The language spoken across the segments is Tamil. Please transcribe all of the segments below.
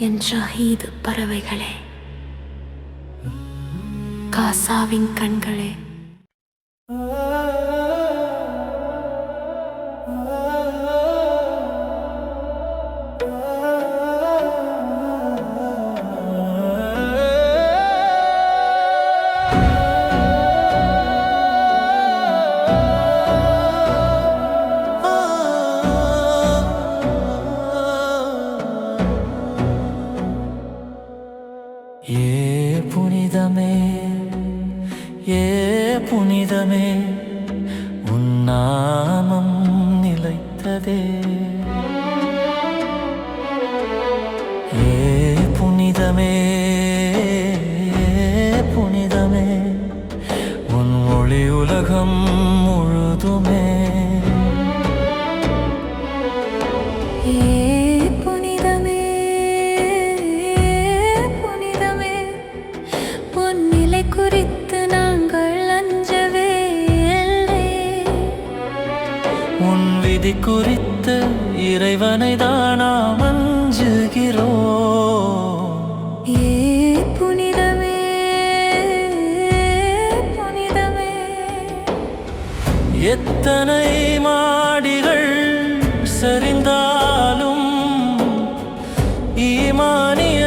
என் ஷஹீது பறவைகளே, காசாவின் கண்களே, புனிதமே உன் நாமம் நிலைத்ததே. புனிதமே புனிதமே உன் ஒளி உலகம் முழுதுமே. புனிதமே புனிதமே உன் நிலை குறித்து நாங்கள் அஞ்சவே இல்லை. உன் விதி குறித்து இறைவனை தான் நாம் அஞ்சுகிறோம். புனிதமே புனிதமே எத்தனை மாடிகள் சரிந்தாலும் ஈமானிய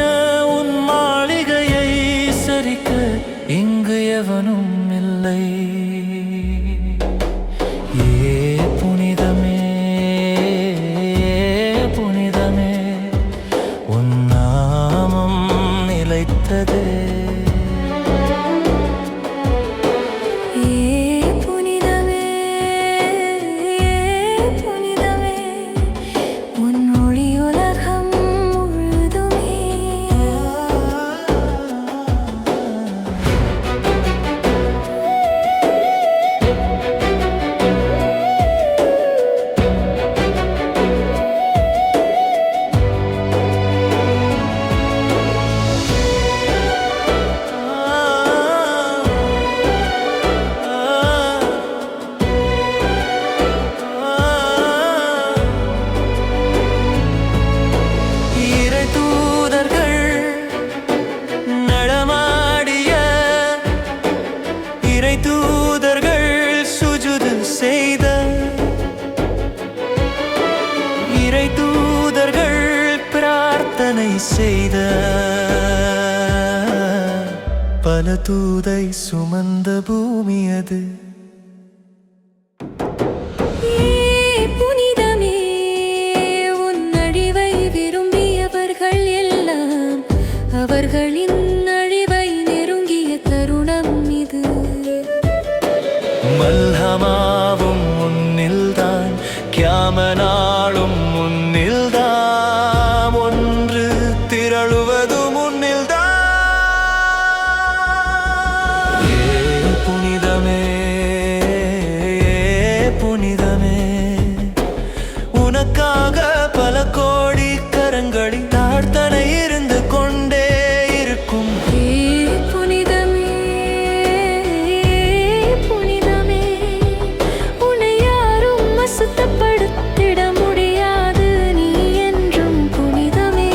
உன் மாளிகையை சரிக்க இங்கு எவனும் இல்லை. புனிதமே புனிதமே உன் நாமம் நிலைத்ததே. செய்த பல தூதை சுமந்த பூமி அது. புனிதமே உன் அழிவை விரும்பியவர்கள் எல்லாம் அவர்களின் அழிவை நெருங்கிய தருணம் இது. மல்ஹமாவும் முன்னில்தான், கியாமனாலும் முன்னில்தான், ஒன்று திரளுவது முன்னில்தான். புனிதமே புனிதமே உனக்காக பல கோடி கரங்களில் தாழ்த்தனை இருந்து கொண்டே இருக்கும். புனிதமே புனிதமே உன்னை யாரும் அசுத்தப்படுத்திட முடியாது, நீ என்றும் புனிதமே.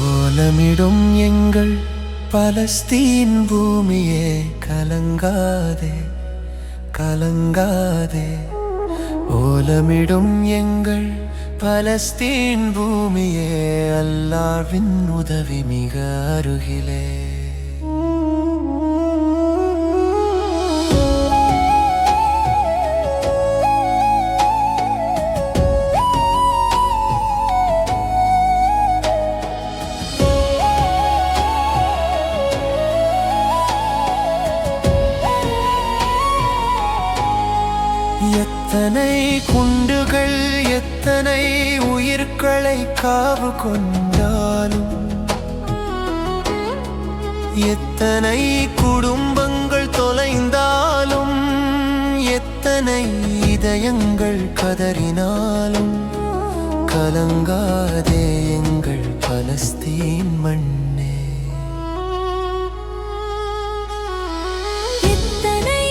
ஓலமிடும் எங்கள் பலஸ்தீன் பூமியே, கலங்காதே கலங்காதே. ஓலமிடும் எங்கள் பலஸ்தீன் பூமியே, அல்லாஹ்வின் உதவி மிக அருகிலே. எத்தனை குண்டுகள் எத்தனை உயிர்களை காவு கொண்டாலும், எத்தனை குடும்பங்கள் தொலைந்தாலும், எத்தனை இதயங்கள் கதறினாலும், கலங்காதே எங்கள் பலஸ்தீன் மண்ணே. எத்தனை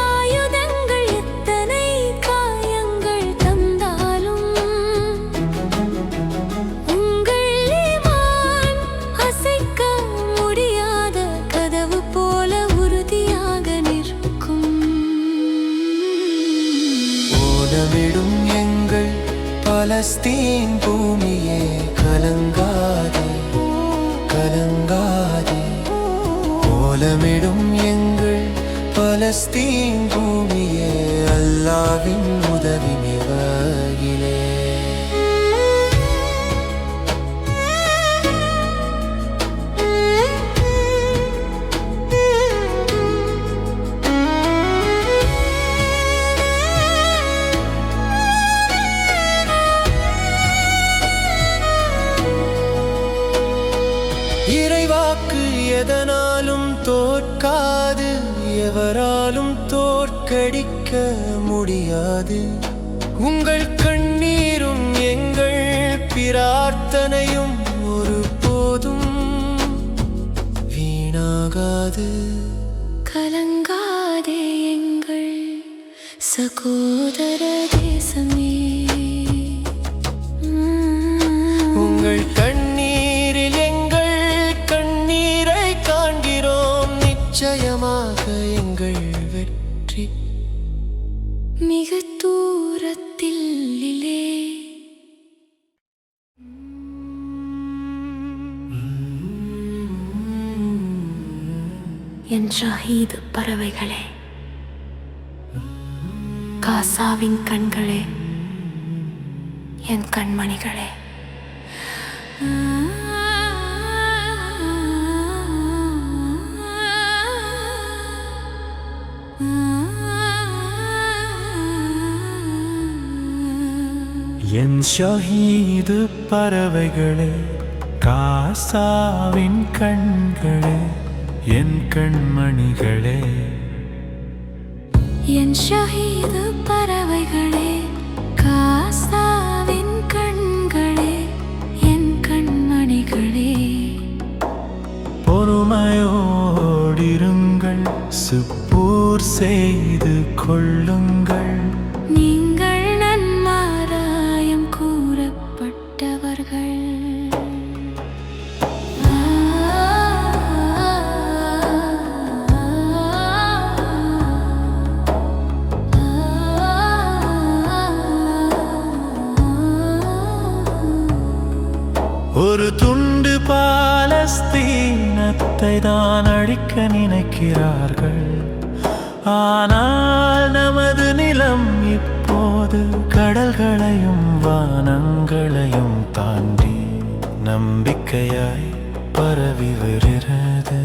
ஆயுதங்கள் எத்தனை காயங்கள் தந்தாலும், உங்கள் ஈமான் அசைக்க முடியாத கதவு போல உறுதியாக நிற்கும். ஓலமிடும் எங்கள் பலஸ்தீன் பூமியே, கலங்காதே கலங்காதே. ஓலமிடும் எங்கள் பலஸ்தீன் பூமியே, அல்லாஹ்வின் உதவி மிகையிலே. இறைவாக்கு எதனாலும் தோற்காது, எவராலும் தோற்கடிக்க முடியாது. உங்கள் கண்ணீரும் எங்கள் பிரார்த்தனையும் ஒருபோதும் வீணாகாது. கலங்காதே எங்கள் சகோதர தேசமே. உங்கள் கண்ணீரில் எங்கள் கண்ணீரை காண்கிறோம். நிச்சயமாக எங்கள் வெற்றி மிக தூரத்தில் இல்லை. என் ஷஹீது பறவைகளே, காசாவின் கண்களே, என் கண்மணிகளே, என் ஷஹீது பறவைகளே, காசாவின் கண்களே, என் கண்மணிகளே. என் ஷஹீது பறவைகளே, காசாவின் கண்களே, என் கண்மணிகளே. பொறுமையோடிருங்கள், சுப்பூர் செய்து கொள்ளுங்கள். நீங்கள் நன்மாராயம் கூறப்பட்டவர்கள். ஒரு துண்டு பாலஸ்தீனத்தை தான் அழிக்க நினைக்கிறார்கள். ஆனால் நமது நிலம் இப்போது கடல்களையும் வானங்களையும் தாண்டி நம்பிக்கையாய் பரவி வருகிறது.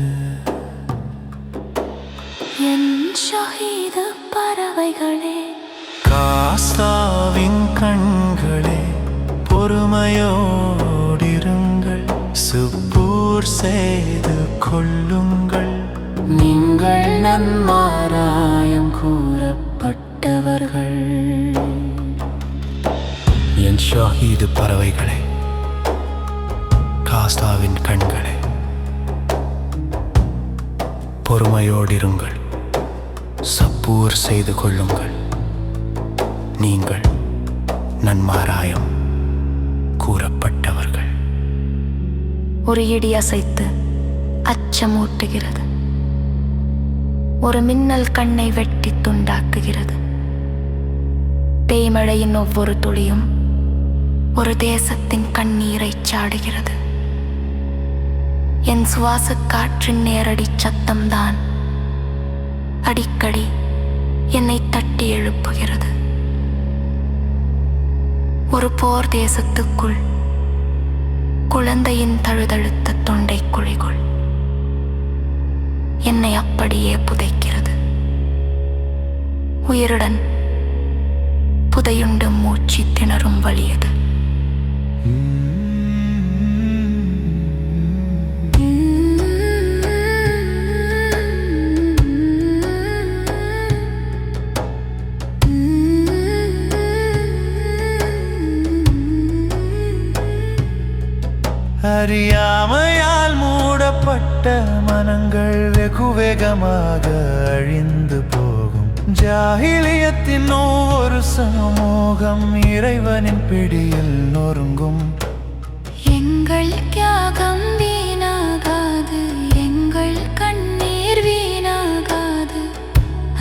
என் ஷஹீது பறவைகளே, காசாவின் கண்களே, பொறுமையோடிருங்கள், சுப்பூர் செய்து கொள்ளுங்கள். நீங்கள் நன்மாராயம் கூறப்பட்டவர்கள். என் ஷஹீது பறவைகளே, காசாவின் கண்களே, பொறுமையோடிருங்கள், சப்பூர் செய்து கொள்ளுங்கள். நீங்கள் நன்மாராயம் கூறப்பட்டவர்கள். ஒரு இடி அசைத்து அச்சமூட்டுகிறது. ஒரு மின்னல் கண்ணை வெட்டி துண்டாக்குகிறது. தேய்மழையின் ஒவ்வொரு துளியும் ஒரு தேசத்தின் கண்ணீரை சாடுகிறது. என் சுவாச காற்றின் நேரடி சத்தம்தான் அடிக்கடி என்னை தட்டி எழுப்புகிறது. ஒரு போர் தேசத்துக்குள் குழந்தையின் தழுதழுத்த தொண்டை குழிக்குள் என்னை அப்படியே புதைக்கிறது. உயிருடன் புதையுண்டு மூச்சு திணறும் வலியது. அறியாமையால் மூடப்பட்ட மனங்கள் வெகு வேகமாக அழிந்து போகும். ஜாஹிலியத்தின் ஒவ்வொரு சமூகம் இறைவனின் பிடியில் நொறுங்கும். எங்கள் தியாகம் வீணாகாது, எங்கள் கண்ணீர் வீணாகாது.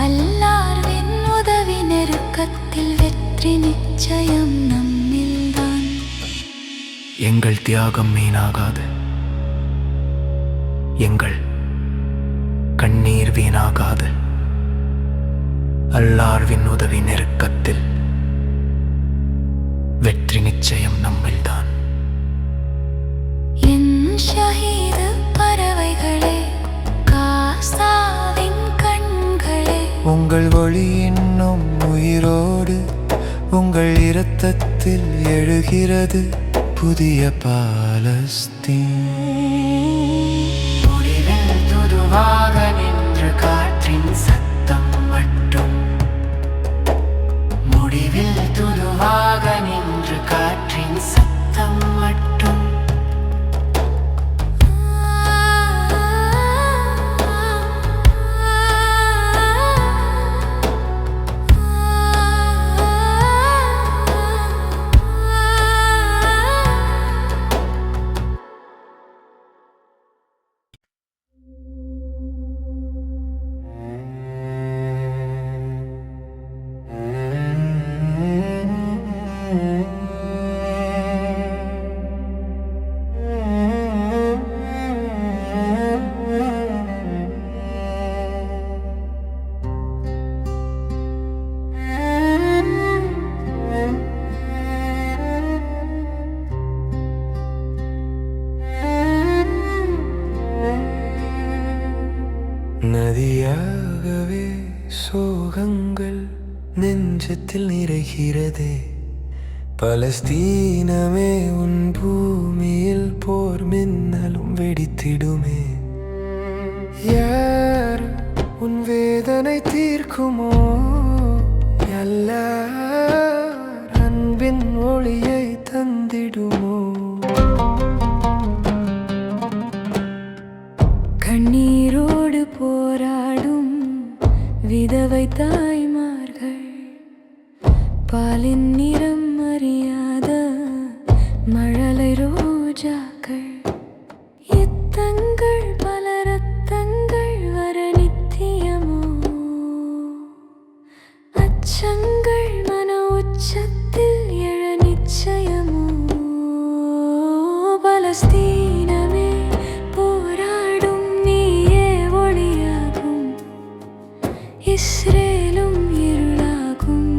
அல்லாஹ்வின் உதவி நெருக்கத்தில் வெற்றி நிச்சயம் நம்மில்தான். எங்கள் தியாகம் வீணாகாது, எங்கள் கண்ணீர் வீணாகாது. அல்லாஹ்வின் உதவி நெருக்கத்தில் வெற்றி நிச்சயம் நம்மில்தான். என் ஷஹீது பறவைகளே, காசாவின் கண்களே, உங்கள் ஒளி இன்னும் உயிரோடு, உங்கள் இரத்தத்தில் எழுகிறது புதிய பாலஸ்தீன். முடிவில் துதுவாக நின்ற காற்றின் சத்தம் மட்டும், முடிவில் துதுவாக நின்ற காற்றின் சத்தம் மட்டும். நதியாகவே சோகங்கள் நெஞ்சத்தில் நிறைகிறதே. பலஸ்தீனமே உன் பூமியில் போர் மின்னலும் வெடித்திடுமே. யார் உன் வேதனை தீர்க்குமோ? அல்லாஹ் அன்பின் ஒளியை தந்திடுமோ? கண்ணீரோடு போராடும் விதவை தாய்மார்கள், பாலின் நிறம் அறியாத மழலை ரோஜாக்கள், யுத்தங்கள் பல ரத்தங்கள் வர நித்தியமோ? அச்சங்கள் மன உச்சத்தில் எழ நிச்சயமோ? பலஸ்தீனமே போராடும், நீயே ஒளியாகும். இஸ்ரேலும் இருளாகும்,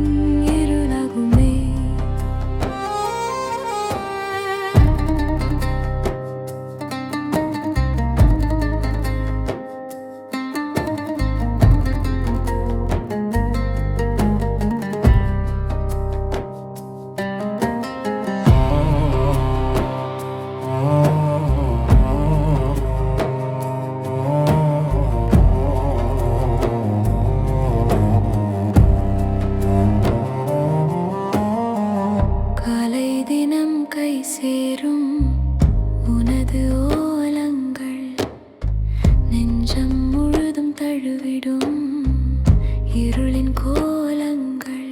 இருளாகுமே. காலை தினம் கை சேரும் உனது ஓலங்கள், நெஞ்சம் முழுதும் தழுவிடும் இருளின் கோலங்கள்.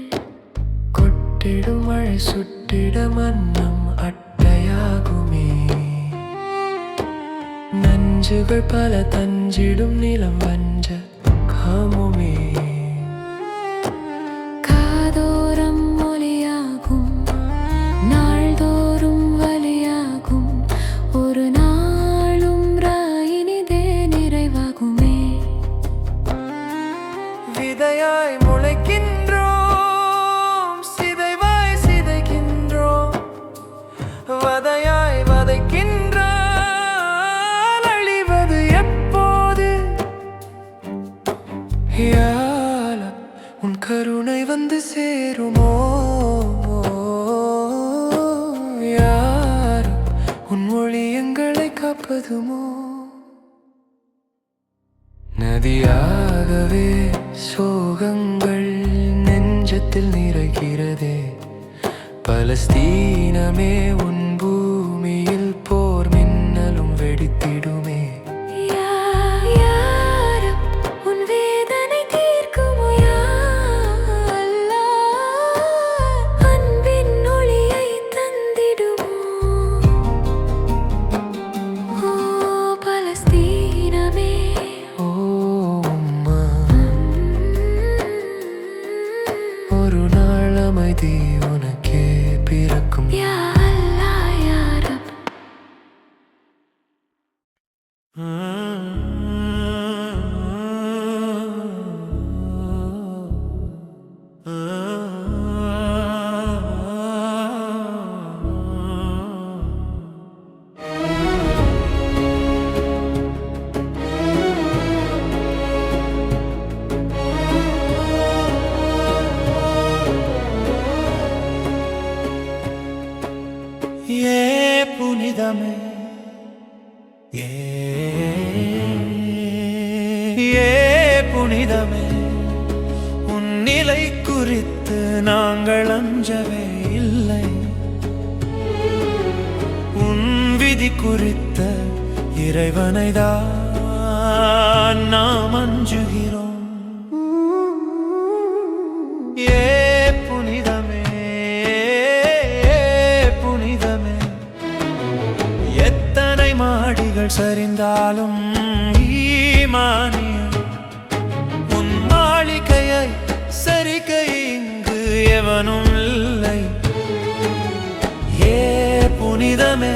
கொட்டிடும் மழை சுட்டிட மன்னம் அட்டையாகுமே. நஞ்சுகள் பல தஞ்சிடும் நிலம் வஞ்ச காமுமே. காதோரம் ஒலியாகும், நாள்தோறும் வலியாகும். ஒரு நாளும் ராயினிதே நிறைவாகுமே. விதையாய் முளைக்கின்றோம், சிதைவாய் சிதைக்கின்றோம். வதையாய் வதைக்கின்றால் அழிவது எப்போது? யா அல்லாஹ், உன் கருணை வந்து சேருமோ? யார் உன் மொழி எங்களை காப்பதுமோ? நதியாகவே சோகங்கள் நெஞ்சத்தில் நிறைகிறதே. பலஸ்தீனமே உன் பூமியில் போர் மின் புனிதமே புனிதமே உன் நிலை குறித்து நாங்கள் அஞ்சவே இல்லை. உன் விதி குறித்த இறைவனை தான் நாம் அஞ்சுகிறோம். புனிதமே புனிதமே எத்தனை மாடிகள் சரிந்தாலும் ஈமானியம் உன் மாளிகையை சரிக்க இங்கு எவனும் இல்லை. புனிதமே